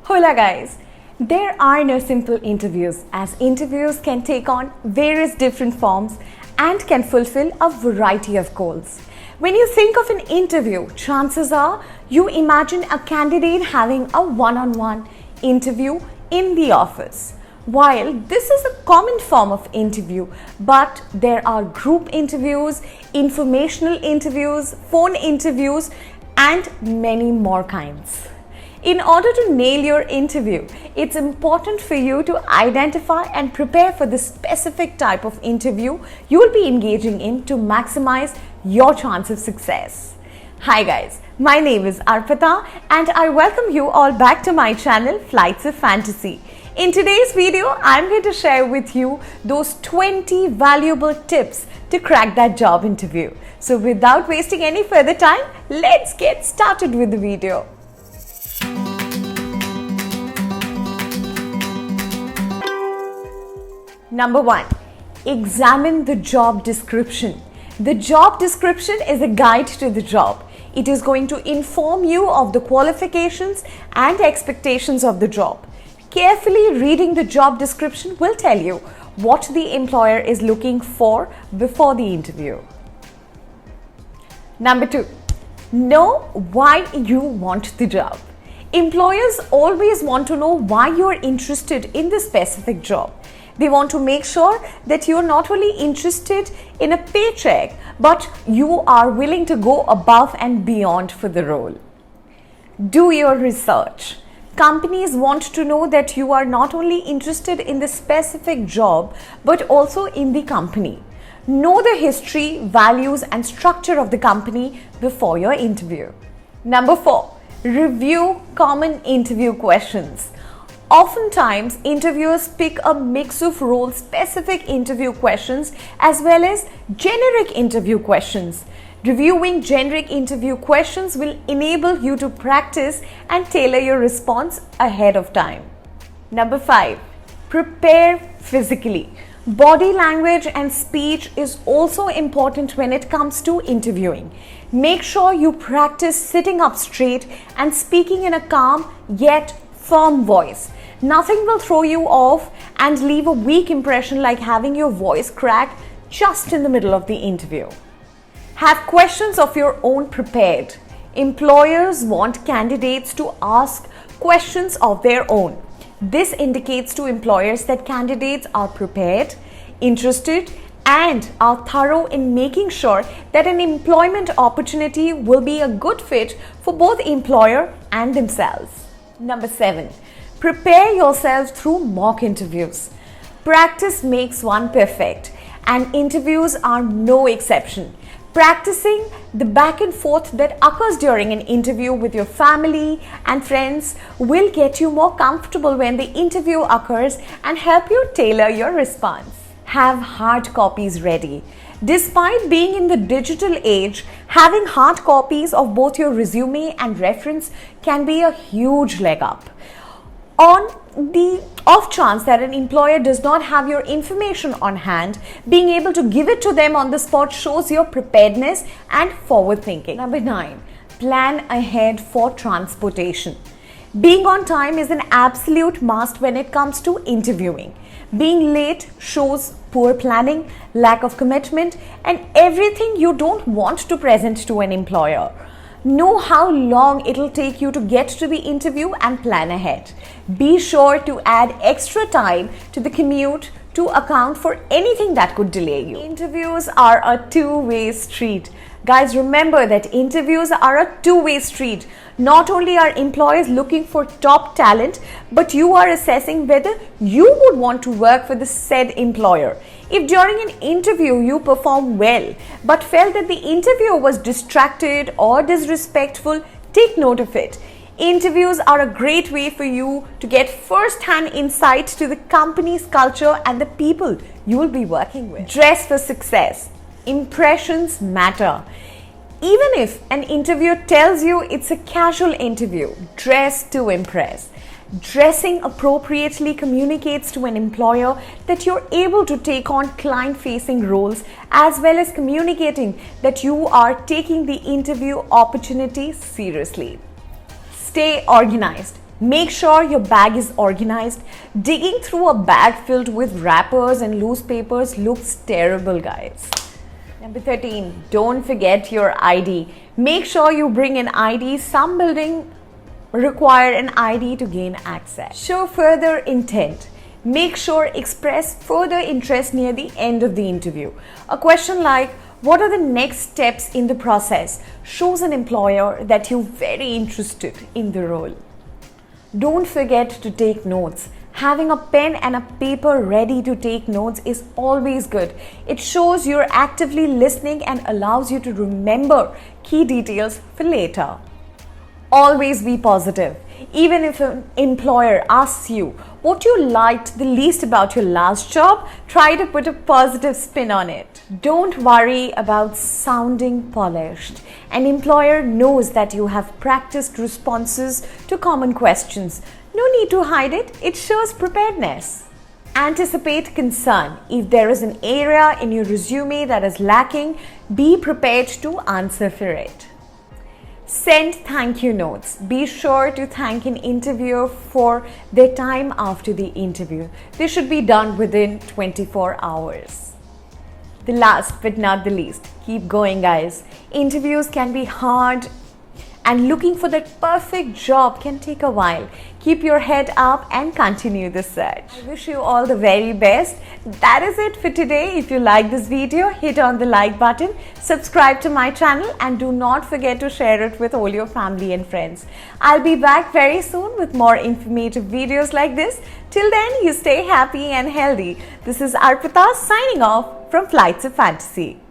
Hola guys! There are no simple interviews, as interviews can take on various different forms and can fulfill a variety of goals. When you think of an interview, chances are you imagine a candidate having a one-on-one interview in the office. While this is a common form of interview, but there are group interviews, informational interviews, phone interviews, and many more kinds. In order to nail your interview, it's important for you to identify and prepare for the specific type of interview you will be engaging in to maximize your chance of success. Hi guys, my name is Arpita and I welcome you all back to my channel Flights of Fantasy. In today's video, I'm going to share with you those 20 valuable tips to crack that job interview. So without wasting any further time, let's get started with the video. Number 1. Examine the job description. The job description is a guide to the job. It is going to inform you of the qualifications and expectations of the job. Carefully reading the job description will tell you what the employer is looking for before the interview. Number 2. Know why you want the job. Employers always want to know why you are interested in the specific job. They want to make sure that you're not only interested in a paycheck, but you are willing to go above and beyond for the role. Do your research. Companies want to know that you are not only interested in the specific job, but also in the company. Know the history, values, and structure of the company before your interview. Number 4. Review common interview questions. Oftentimes, interviewers pick a mix of role-specific interview questions as well as generic interview questions. Reviewing generic interview questions will enable you to practice and tailor your response ahead of time. Number 5. Prepare physically. Body language and speech is also important when it comes to interviewing. Make sure you practice sitting up straight and speaking in a calm yet firm voice. Nothing will throw you off and leave a weak impression like having your voice crack just in the middle of the interview. Have questions of your own prepared. Employers want candidates to ask questions of their own. This indicates to employers that candidates are prepared, interested, and are thorough in making sure that an employment opportunity will be a good fit for both employer and themselves. Number 7. Prepare yourself through mock interviews. Practice makes one perfect, and interviews are no exception. Practicing the back and forth that occurs during an interview with your family and friends will get you more comfortable when the interview occurs and help you tailor your response. Have hard copies ready. Despite being in the digital age, having hard copies of both your resume and reference can be a huge leg up. On the off chance that an employer does not have your information on hand, being able to give it to them on the spot shows your preparedness and forward thinking. Number 9. Plan ahead for transportation. Being on time is an absolute must when it comes to interviewing. Being late shows poor planning, lack of commitment, and everything you don't want to present to an employer. Know how long it'll take you to get to the interview and plan ahead. Be sure to add extra time to the commute to account for anything that could delay you. Interviews are a two-way street. Guys, remember that interviews are a two-way street. Not only are employers looking for top talent, but you are assessing whether you would want to work for the said employer. If during an interview you perform well, but felt that the interviewer was distracted or disrespectful, take note of it. Interviews are a great way for you to get first-hand insight to the company's culture and the people you will be working with. Dress for success. Impressions matter. Even if an interviewer tells you it's a casual interview, dress to impress. Dressing appropriately communicates to an employer that you're able to take on client-facing roles, as well as communicating that you are taking the interview opportunity seriously. Stay organized. Make sure your bag is organized. Digging through a bag filled with wrappers and loose papers looks terrible, guys. Number 13, don't forget your ID. Make sure you bring an ID. Some buildings require an ID to gain access. Show further intent. Make sure express further interest near the end of the interview. A question like, what are the next steps in the process, shows an employer that you're very interested in the role. Don't forget to take notes. Having a pen and a paper ready to take notes is always good. It shows you're actively listening and allows you to remember key details for later. Always be positive. Even if an employer asks you what you liked the least about your last job, try to put a positive spin on it. Don't worry about sounding polished. An employer knows that you have practiced responses to common questions. No need to hide it. It shows preparedness. Anticipate concern. If there is an area in your resume that is lacking, be prepared to answer for it. Send thank you notes. Be sure to thank an interviewer for their time after the interview. This should be done within 24 hours. The last but not the least, keep going, guys. Interviews can be hard and looking for that perfect job can take a while. Keep your head up and continue the search. I wish you all the very best. That is it for today. If you like this video, hit on the like button, subscribe to my channel, and do not forget to share it with all your family and friends. I'll be back very soon with more informative videos like this. Till then, you stay happy and healthy. This is Arpita signing off from Flights of Fantasy.